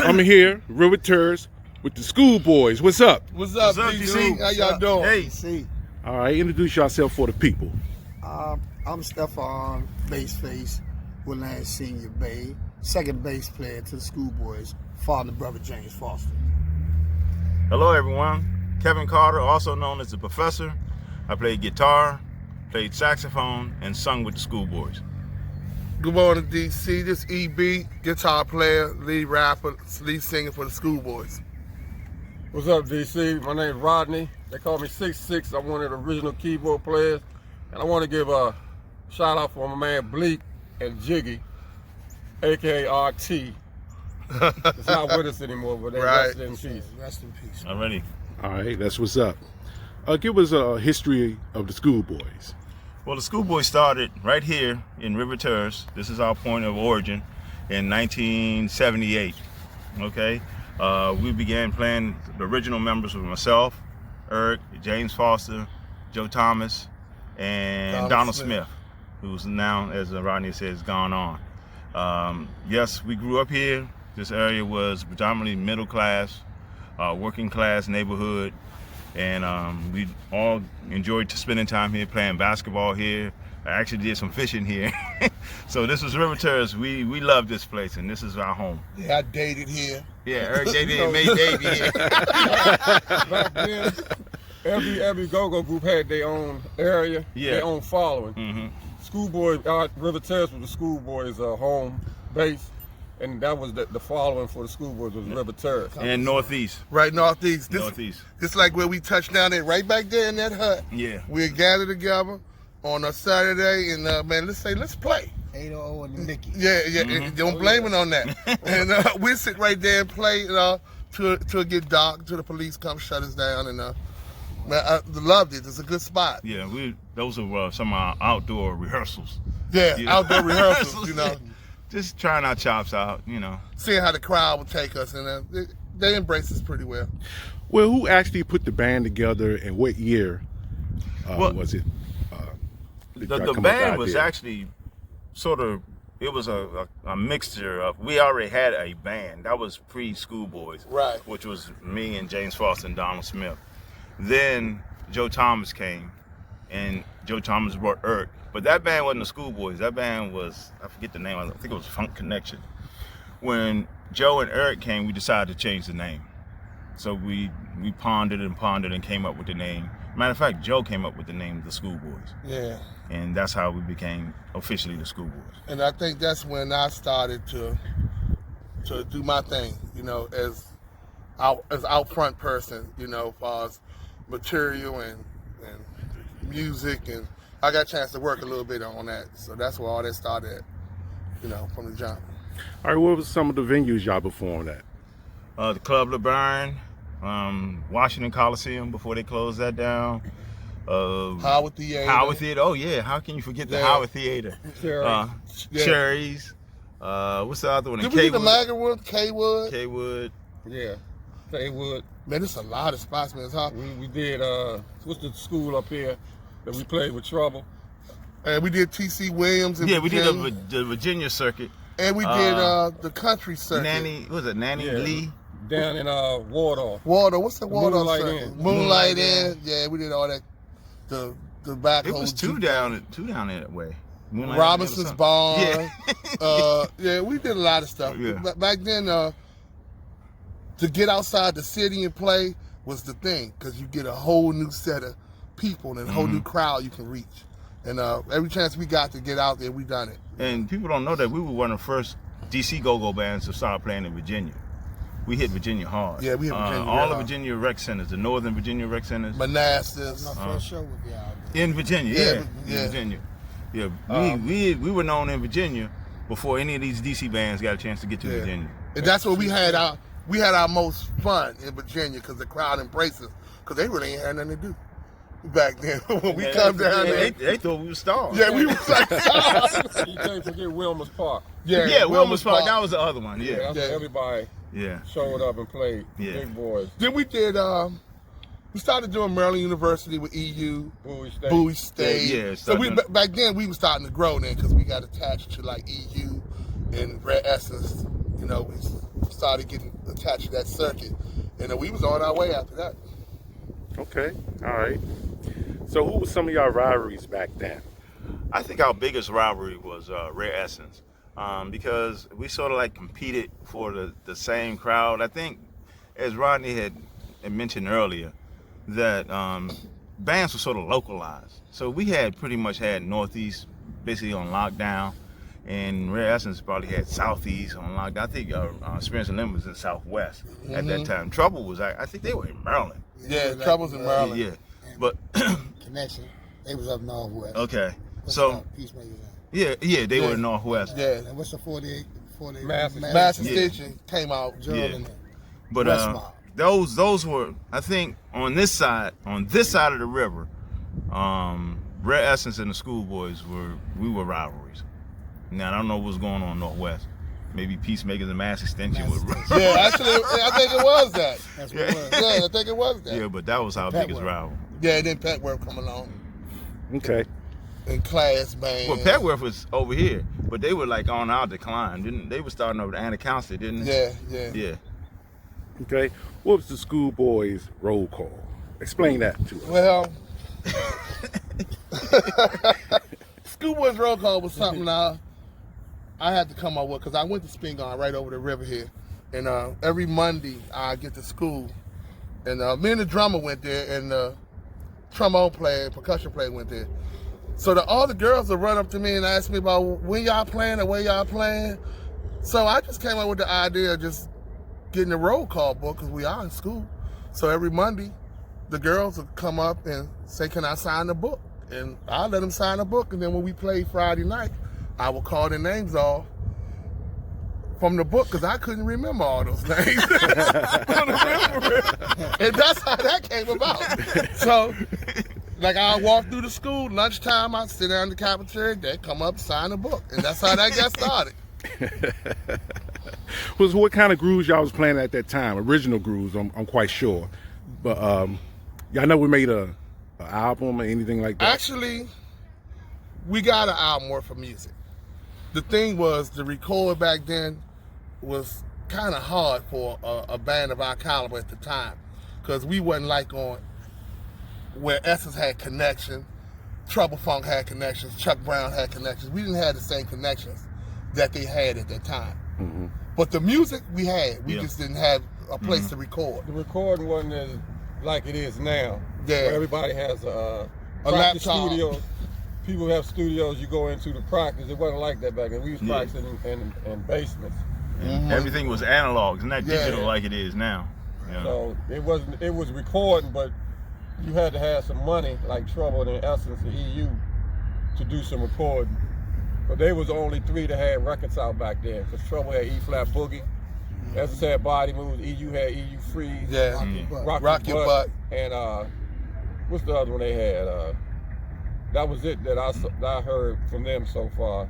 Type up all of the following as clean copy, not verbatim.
I'm here, River Terrace, with the Schoolboys. What's up? What's up, DC? How y'all doing? Hey, see. All right, introduce yourself for the people. I'm Stefan Baseface, Woodland Senior Bay, second bass player to the Schoolboys, father brother James Foster. Hello everyone, Kevin Carter, also known as the Professor. I played guitar, played saxophone, and sung with the Schoolboys. Good morning, DC. This EB, guitar player, lead rapper, lead singer for the Schoolboys. What's up, DC? My name is Rodney. They call me 6'6". I'm one of the original keyboard players. And I want to give a shout out for my man Bleak and Jiggy, aka RT. It's not with us anymore, but they rest in peace. Rest in peace. Already. All right, that's what's up. Give us a history of the Schoolboys. Well, the Schoolboys started right here in River Terrace. This is our point of origin in 1978. Okay, we began playing. The original members were myself, Eric, James Foster, Joe Thomas, and Donald Smith, who's now, as Rodney says, gone on. Yes, we grew up here. This area was predominantly middle class, working class neighborhood, and we all enjoyed spending time here, playing basketball here. I actually did some fishing here. So this was River Terrace. We love this place, and this is our home. Yeah, I dated here. Yeah, Eric dated and made baby here. Back then, every go-go group had their own area, their own following. Mm-hmm. Schoolboys, River Terrace was the Schoolboys' home base, and that was the following for the Schoolboys was River Terrace. And Northeast. Right northeast. Northeast. This like where we touched down at, right back there in that hut. Yeah. We'd gather together on a Saturday and man, let's play. 800 and Mickey. Yeah, don't blame it on that. And we sit right there and play till it get dark, till the police come shut us down. And man, I loved it. It's a good spot. Yeah, those are some of our outdoor rehearsals. Yeah, You know? outdoor rehearsals, you know. Just trying our chops out, you know. Seeing how the crowd would take us, and they embrace us pretty well. Well, who actually put the band together, and what year was it? The band was actually sort of, it was a mixture of, we already had a band. That was pre-Schoolboys. Right. Which was me and James Foster and Donald Smith. Then Joe Thomas came, and Joe Thomas brought Eric. But that band wasn't the Schoolboys. That band was, I forget the name, I think it was Funk Connection. When Joe and Eric came, we decided to change the name. So we pondered and came up with the name. Matter of fact, Joe came up with the name the Schoolboys. Yeah. And that's how we became officially the Schoolboys. And I think that's when I started to do my thing, you know, as out front person, you know, as far as material and music, and I got a chance to work a little bit on that. So that's where all that started at, you know, from the jump. All right, what was some of the venues y'all performed at? The Club LeBaron, Washington Coliseum before they closed that down. Howard Theater. Howard Theater. Oh yeah, how can you forget the Howard Theater? Cherries. What's the other one? Did we do the Magarwood? K-Wood? K-Wood. Yeah, Haywood. Man, there's a lot of spots, man. It's hard. We did, what's the school up here that we played with Trouble? And we did T.C. Williams. We did the Virginia circuit. And we did the country circuit. Nanny Lee? Down in Waldorf. Waldorf, what's the Waldorf Moonlight circuit? Inn. Moonlight Inn. Yeah, we did all that. The back. It was two down that way. Moonlight Robinson's Barn. Yeah. Yeah, we did a lot of stuff. Yeah. Back then, to get outside the city and play was the thing, because you get a whole new set of people and a whole new crowd you can reach. And every chance we got to get out there, we done it. And people don't know that we were one of the first DC go-go bands to start playing in Virginia. We hit Virginia hard. Yeah, we hit Virginia all the hard. Virginia rec centers, the Northern Virginia rec centers. Manassas. My first show with y'all. In Virginia, Yeah. in Virginia. Yeah, we were known in Virginia before any of these DC bands got a chance to get to Virginia. And that's where we had our most fun in Virginia, because the crowd embraced us, because they really ain't had nothing to do back then. When we come down there, they thought we were stars. yeah, we was like stars. You can't forget Wilmer's Park. Yeah, Wilmer's Park. That was the other one. That's Yeah. where everybody showed up and played. Yeah. Big boys. Then we did. We started doing Maryland University with EU, Bowie State. State. Yeah, so back then we were starting to grow then, because we got attached to like EU and Red Essence. You know, started getting attached to that circuit, and we was on our way after that. Okay, all right. So who was some of your rivalries back then? I think our biggest rivalry was Rare Essence, because we sort of like competed for the same crowd. I think, as Rodney had mentioned earlier, that bands were sort of localized. So we had pretty much had Northeast basically on lockdown, and Rare Essence probably had Southeast on lockdown. I think Experience and Limb was in Southwest at that time. Trouble was, I think they were in Maryland. Yeah, Troubles in Maryland. Yeah, but Connection. They was up northwest. okay. What's So up? Peacemakers. yeah, they were Northwest. Yeah, And what's the 48? Mass Extinction came out. Gerald Yeah. and them. But West Mob. those were, I think, on this side of the river, Rare Essence and the Schoolboys we were rivalries. Now I don't know what's going on Northwest. Maybe Peacemakers and Mass Extinction Mass were. Extinction. Yeah, actually, I think it was that. That's what it was. Yeah, I think it was that. Yeah, but that was our Petworth. biggest rival. Yeah, and then Petworth come along Okay. and Class Band. Well, Petworth was over here, but they were like on our decline, didn't they? Were starting over to Anacostia, didn't they? Yeah. Yeah. Okay. What was the Schoolboys roll call? Explain that to us. Well, Schoolboys Roll Call was something I had to come up with because I went to Spingarn right over the river here, and every Monday I get to school, and me and the drummer went there, and the trombone player, percussion player went there. So all the girls would run up to me and ask me about when y'all playing or where y'all playing. So I just came up with the idea of just getting a roll call book because we are in school. So every Monday, the girls would come up and say, "Can I sign the book?" And I let them sign the book. And then when we played Friday night, I would call their names off from the book because I couldn't remember all those names. And that's how that came about. So, like, I walk through the school, lunchtime, I sit down in the cafeteria, they come up, sign the book. And that's how that got started. What kind of grooves y'all was playing at that time? Original grooves, I'm quite sure. But y'all never made a album or anything like that? Actually, we got an album worth of music. The thing was, the record back then was kind of hard for a band of our caliber at the time, because we wasn't like on where Essence had connection, Trouble Funk had connections, Chuck Brown had connections. We didn't have the same connections that they had at that time. Mm-hmm. But the music we had, we Yeah. just didn't have a place to record. The recording wasn't as like it is now. Yeah. Where everybody has a practice laptop. studio. People have studios you go into to practice. It wasn't like that back then. We was Yeah. practicing in basements. Everything was analog. It's not Yeah. digital like it is now. Yeah. So it was recording, but you had to have some money, like Trouble and Essence and EU, to do some recording. But they was the only three that had records out back then. Because Trouble had E-flat Boogie, Essence had Body Moves, EU had EU Freeze, Yeah. Rock your butt. Rock Your Butt. and what's the other one they had? That was it that I heard from them so far.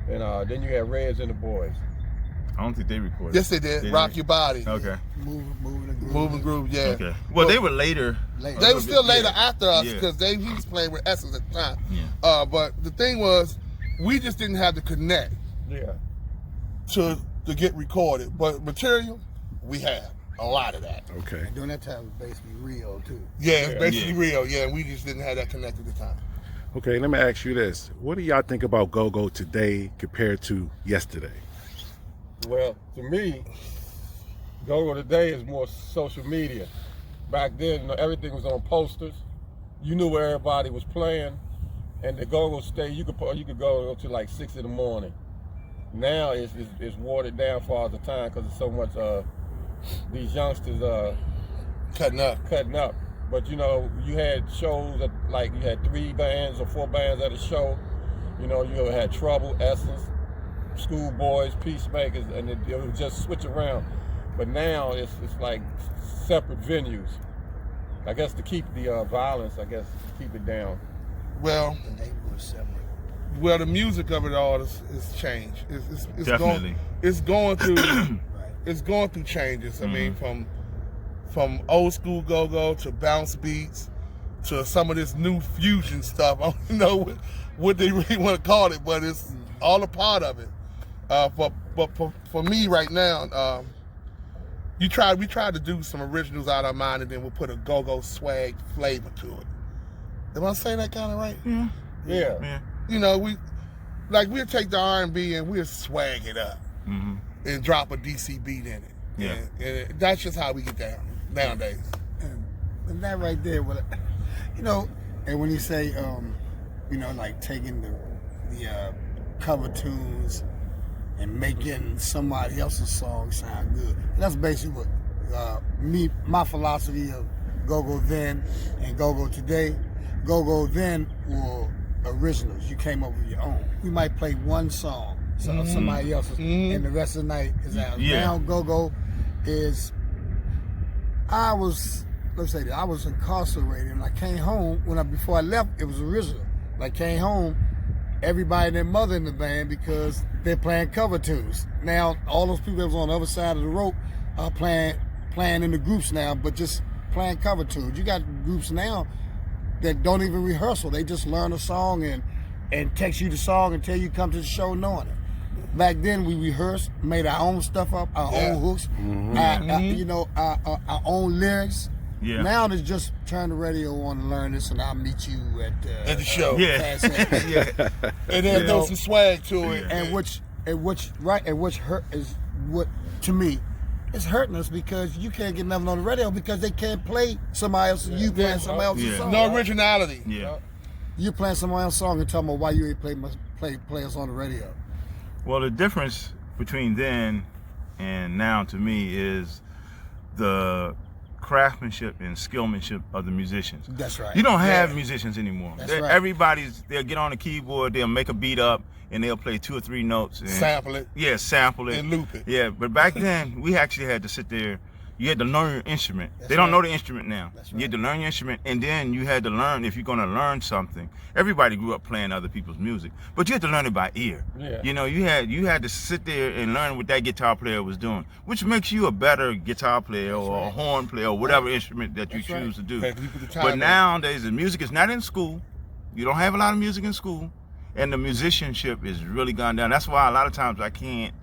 And then you had Reds and the Boys. I don't think they recorded. Yes, they did. Rock Your Body. Okay. Moving the groove. Moving Groove, yeah. Okay. Well, they were later. Later. They were still later Yeah. after us Yeah. because he was playing with Essence at the time. Yeah. But the thing was, we just didn't have the connect Yeah. to get recorded. But material, we have a lot of that. Okay. And during that time, it was basically Rio, too. Yeah, it's Yeah. basically real. Yeah, and we just didn't have that connect at the time. Okay, let me ask you this. What do y'all think about go-go today compared to yesterday? Well, to me, Go-Go today is more social media. Back then, you know, everything was on posters. You knew where everybody was playing, and the Go-Go stay. You could go to like 6 in the morning. Now it's watered down for all the time because there's so much these youngsters Cutting up. cutting up. But you know, you had shows that like you had 3 bands or 4 bands at a show. You know, you had Trouble, Essence, Schoolboys, Peacemakers, and it would just switch around. But now it's like separate venues. I guess to keep the violence, I guess to keep it down. Well, The neighborhood separate. the music of it all is changed. It's Definitely. going through Right. it's going through changes. I mean, from old school go-go to bounce beats to some of this new fusion stuff. I don't know what they really want to call it, but it's all a part of it. But for me right now, we tried to do some originals out of our mind, and then we'll put a go-go swag flavor to it. Am I saying that kind of right? Yeah. You know, we'll take the R&B and we'll swag it up and drop a DC beat in it. Yeah. And that's just how we get down nowadays. And that right there, you know, and when you say, you know, like taking the cover tunes and making somebody else's song sound good, that's basically what my philosophy of Go-Go then and Go-Go today. Go-Go then were originals. You came up with your own. We might play one song of somebody else's, and the rest of the night is ours. Yeah. Now Go-Go is. I was incarcerated, and I came home before I left. It was original. When I came home, everybody and their mother in the band because they're playing cover tunes. Now all those people that was on the other side of the rope are playing in the groups now, but just playing cover tunes. You got groups now that don't even rehearsal. They just learn a song and text you the song and tell you come to the show knowing it. Back then we rehearsed, made our own stuff up, our own hooks, our own lyrics. Yeah. Now it's just turn the radio on and learn this, and I'll meet you at the show. Yeah. And then throw some swag to it. And which hurt is what to me is hurting us because you can't get nothing on the radio because they can't play somebody else's. You playing somebody else's song. No originality. Yeah. You playing somebody else's song and talking about why you ain't play us on the radio. Well, the difference between then and now to me is the craftsmanship and skillmanship of the musicians. That's right. You don't have musicians anymore. That's right. They'll get on the keyboard, they'll make a beat up, and they'll play 2 or 3 notes. And, Sample it. Yeah, sample it. And loop it. Yeah, but back then, we actually had to sit there. You had to learn your instrument. That's they don't right. know the instrument now. That's You right. had to learn your instrument, and then you had to learn, if you're going to learn something. Everybody grew up playing other people's music, but you had to learn it by ear. Yeah. You know, you had to sit there and learn what that guitar player was doing, which makes you a better guitar player or a horn player or whatever instrument that you That's right. choose to do. Okay, 'cause you put the time But in. nowadays, the music is not in school. You don't have a lot of music in school, and the musicianship is really gone down. That's why a lot of times I can't.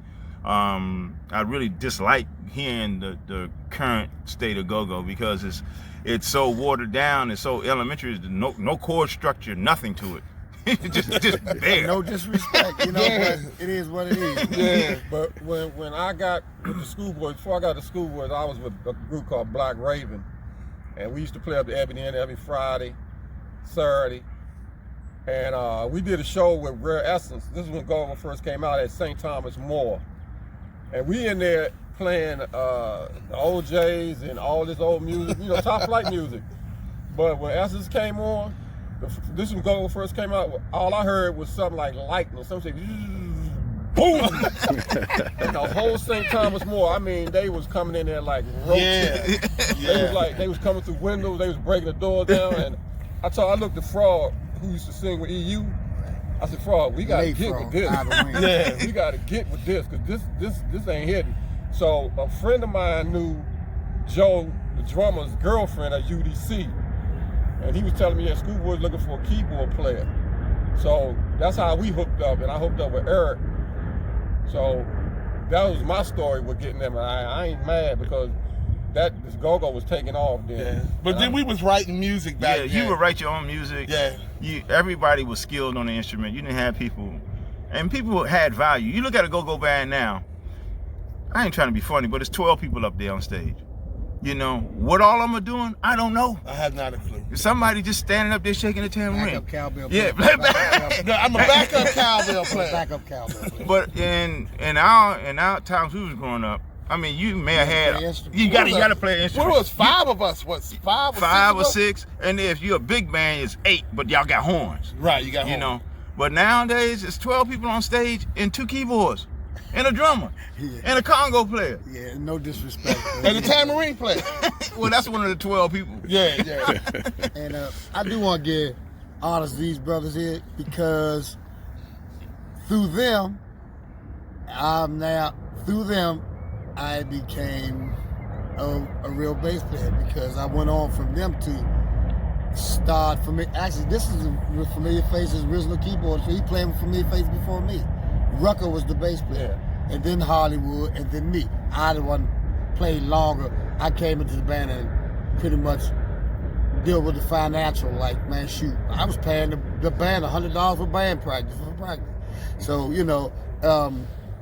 I really dislike hearing the current state of go-go because it's so watered down, it's so elementary. There's no chord structure, nothing to it. just there. No disrespect, but it is what it is. Yeah. But when I got with the Schoolboys, before I got to Schoolboys, I was with a group called Black Raven, and we used to play up the Ebony Inn every Friday, Saturday, and we did a show with Rare Essence. This is when Go-Go first came out at St. Thomas More, and we in there playing the OJs and all this old music, top flight music. But when Essence came on, this when Go-Go first came out, all I heard was something like lightning, something boom, and the whole St. Thomas More. I mean, they was coming in there like roaches. They was coming through windows, they was breaking the doors down, and I looked at Frog, who used to sing with EU. I said, Frog, we gotta get with this. We gotta get with this, because this ain't hidden. So a friend of mine knew Joe, the drummer's girlfriend at UDC, and he was telling me that Schoolboy's looking for a keyboard player. So that's how we hooked up, and I hooked up with Eric. So that was my story with getting them. I ain't mad because this Go-Go was taking off then. Yeah. But then we was writing music back then. You would write your own music. Yeah. Everybody was skilled on the instrument. You didn't have people, and people had value. You look at a go-go band now, I ain't trying to be funny, but it's 12 people up there on stage. You know, what all of them are doing, I don't know. I have not a clue. Somebody just standing up there shaking a tambourine. Backup cowbell Yeah, player. No, I'm a backup cowbell player. Backup cowbell player. But in our times we was growing up, I mean, you may have play had, instrument. you gotta play an What instrument. was 5 of us? What, 5 or 6? Five or of us? 6, and if you're a big band, it's 8, but y'all got horns. Right, you got You home. know, but nowadays it's 12 people on stage and 2 keyboards, and a drummer, and a Congo player. Yeah, no disrespect. And the tambourine player. Well, that's one of the 12 people. Yeah. And I do want to give honors to these brothers here because through them, I became a real bass player because I went on from them to start for me. Actually, this is a Familiar Faces original keyboard, so he played with Familiar Faces before me. Rucker was the bass player, and then Hollywood, and then me. I the one played longer, I came into the band and pretty much deal with the financial. Like, man, shoot, I was paying the band $100 for band practice. So, you know,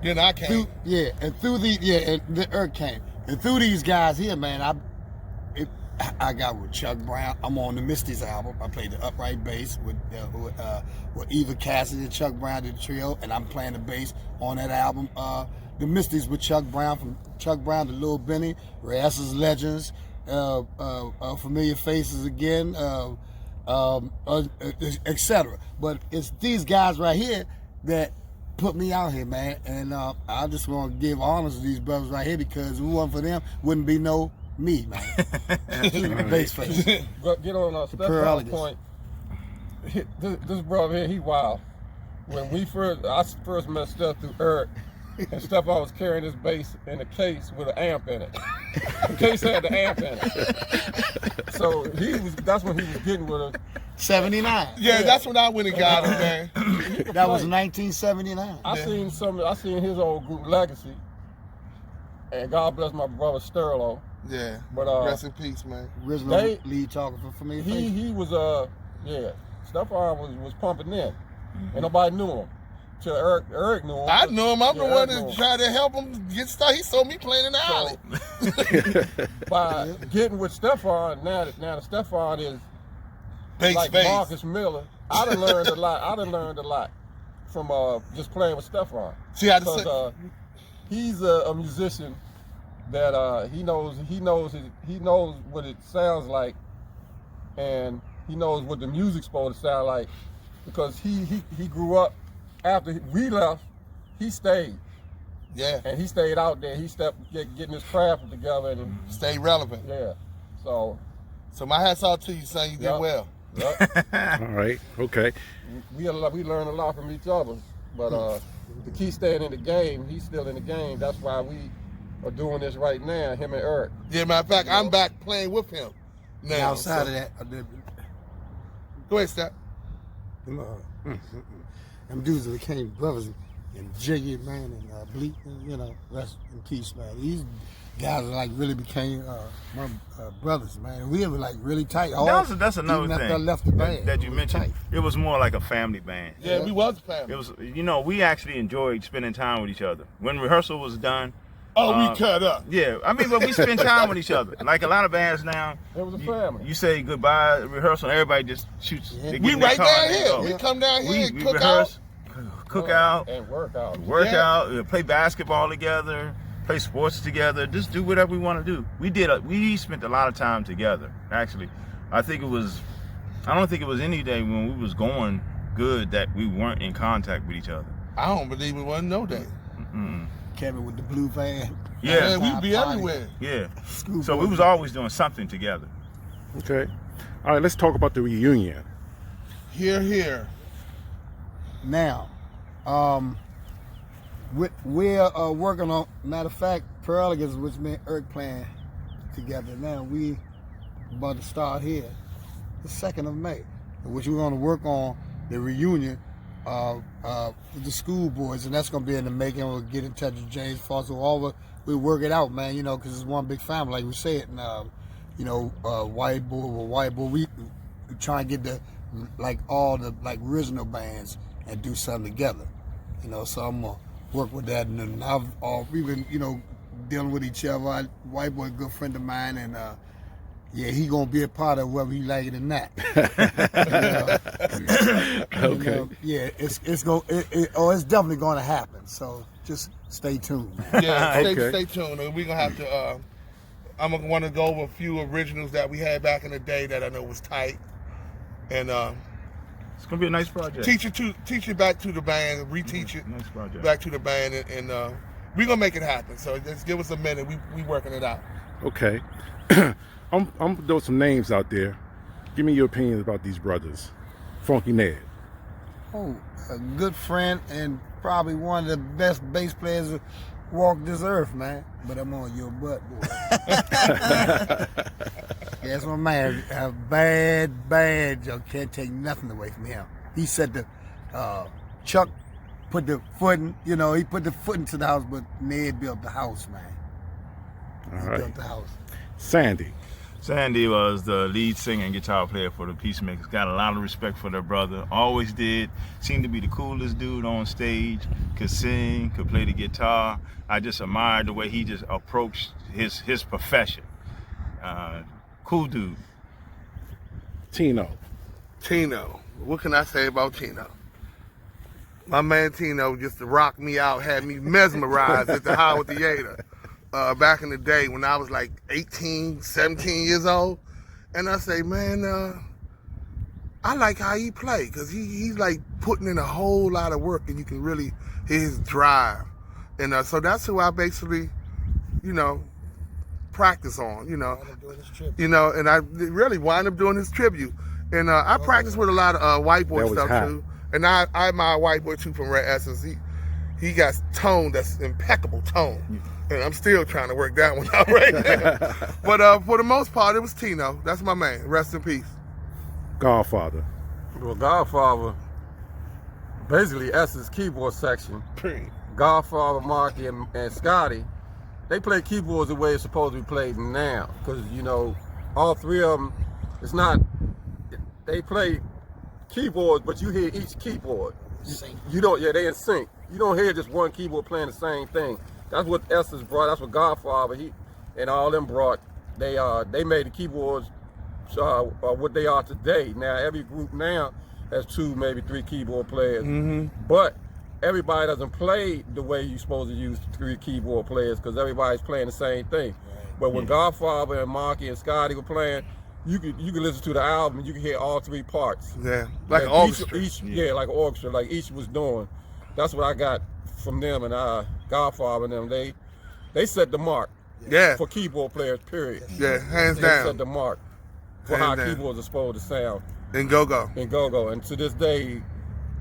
Then I came. and the Earth came. And through these guys here, man, I got with Chuck Brown. I'm on the Misty's album. I played the upright bass with Eva Cassidy and Chuck Brown did the trio, and I'm playing the bass on that album. The Misty's with Chuck Brown, from Chuck Brown to Lil Benny, Reyes's Legends, Familiar Faces Again, etc. But it's these guys right here that put me out here, man. And I just want to give honors to these brothers right here, because if it wasn't for them, wouldn't be no me, man. Bass face. But get on Stefan's point. This brother here, he wild. When I first met Steph through Eric, and Stefan was carrying his bass in a case with an amp in it. The case had the amp in it. So that's when he was getting with us. 79. Yeah, that's when I went and got him, man. That was 1979. I seen his old group Legacy, and God bless my brother Sterlo. Yeah. But rest in peace, man. Original lead talker for Familiar Faces. He was Stefan was pumping in, and nobody knew him. Till Eric knew him. I knew him. I'm the one Eric that tried to help him get started. He saw me playing in the alley. By getting with Stefan, now that Stefan is Bass like face. Marcus Miller, I done learned a lot from just playing with Stefan. See how to Because he's a musician that he knows what it sounds like, and he knows what the music's supposed to sound like, because he grew up after we left. He stayed. Yeah. And he stayed out there. He getting his craft together and Stay relevant. yeah. So my hats off to you, son. You did Yep. well. yep. All right. Okay. we learn a lot from each other. But to keep staying in the game, he's still in the game. That's why we are doing this right now, him and Eric. Yeah, matter of fact, I'm back playing with him now. And outside of that, Go ahead, Steph. them dudes that became brothers, and Jiggy, man, and Bleak, and, you know, rest in peace, man. These guys like really became my brothers, man. We were like really tight. That's another even thing after I left the band, that you we were mentioned. tight. It was more like a family band. Yeah, we was family. It was, we actually enjoyed spending time with each other. When rehearsal was done, we cut up. yeah, I mean, but we spend time with each other. Like a lot of bands now, It was a family. you say goodbye at rehearsal, and everybody just shoots. Yeah. they get We in their right car down and they here. go. We come down here and We cook rehearse, out. cook out, And work out. work Yeah. out, play basketball together, play sports together, just do whatever we want to do. We spent a lot of time together. Actually, I don't think it was any day when we was going good that we weren't in contact with each other. I don't believe it wasn't no day. Kevin with the blue van. Yeah, Man, we be Party. everywhere. yeah. School So we boys. was always doing something together. Okay. All right. Let's talk about the reunion. Here. Now, we're working on. Matter of fact, Pearl Elegance, which me and Eric playing together now. We about to start here, the 2nd of May, which we're going to work on the reunion with the school boys, and that's going to be in the making. We'll get in touch with James Foster. We'll work it out, man. You know, because it's one big family, like we said. And white boy. We try and get all the original bands and do something together. You know, so I'm gonna work with that, and then we've been dealing with each other. White boy, a good friend of mine, and he gonna be a part of whether he like it or not. Okay. It's definitely gonna happen. So just stay tuned, man. Yeah, Okay. stay tuned. We're gonna have to. I'm gonna want to go over a few originals that we had back in the day that I know was tight, and It's gonna be a nice project. teach it back to the band, reteach it Nice project. back to the band, and we're gonna make it happen. So just give us a minute. We working it out. Okay. I'm gonna throw some names out there. Give me your opinions about these brothers. Funky Ned. Oh, a good friend and probably one of the best bass players that walked this earth, man. But I'm on your butt, boy. That's my man. A bad Joe. Can't take nothing away from him. He said Chuck put the foot in, he put the foot into the house, but Ned built the house, man. All He right. built the house. Sandy. Sandy was the lead singer and guitar player for the Peacemakers. Got a lot of respect for their brother. Always did. Seemed to be the coolest dude on stage. Could sing, could play the guitar. I just admired the way he just approached his profession. Cool dude. Tino. Tino. What can I say about Tino? My man Tino just to rock me out, had me mesmerized at the Howard Theater back in the day when I was like 18, 17 years old. And I say, man, I like how he play because he's like putting in a whole lot of work and you can really hear his drive. And so that's who I basically, practice on, and I really wind up doing his tribute. And I practice with a lot of white boy That was stuff hot. too. And I admire white boy too from Red Essence. He got tone that's impeccable tone. And I'm still trying to work that one out right now. But for the most part, it was Tino. That's my man. Rest in peace. Godfather. Well, Godfather, basically Essence keyboard section. Period. Godfather, Marky, and Scotty, they play keyboards the way it's supposed to be played now. Because, all three of them, it's not, they play keyboards, but you hear each keyboard. You don't, they in sync. You don't hear just one keyboard playing the same thing. That's what Essence brought, that's what Godfather, and all them brought. They made the keyboards what they are today. Now, every group now has 2, maybe 3 keyboard players. But everybody doesn't play the way you're supposed to use 3 keyboard players because everybody's playing the same thing. But when Godfather and Marky and Scotty were playing, you could listen to the album and you can hear all 3 parts. Yeah, like an And orchestra. like an orchestra, like each was doing. That's what I got from them and Godfather and them. They set the mark Yeah, for keyboard players, period. yeah, hands They set down. the mark for Hands how down. keyboards are supposed to sound And go-go. in go-go. And to this day,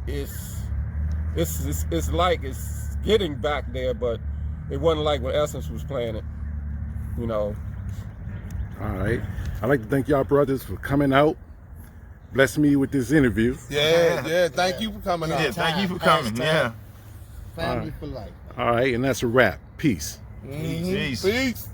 it's like it's getting back there, but it wasn't like when Essence was playing it, All right. I'd like to thank y'all brothers for coming out, blessing me with this interview. Yeah, thank you for coming out. Yeah, thank you for coming. Yeah. Family for life. All right, and that's a wrap. Peace. Mhm. Peace. Peace.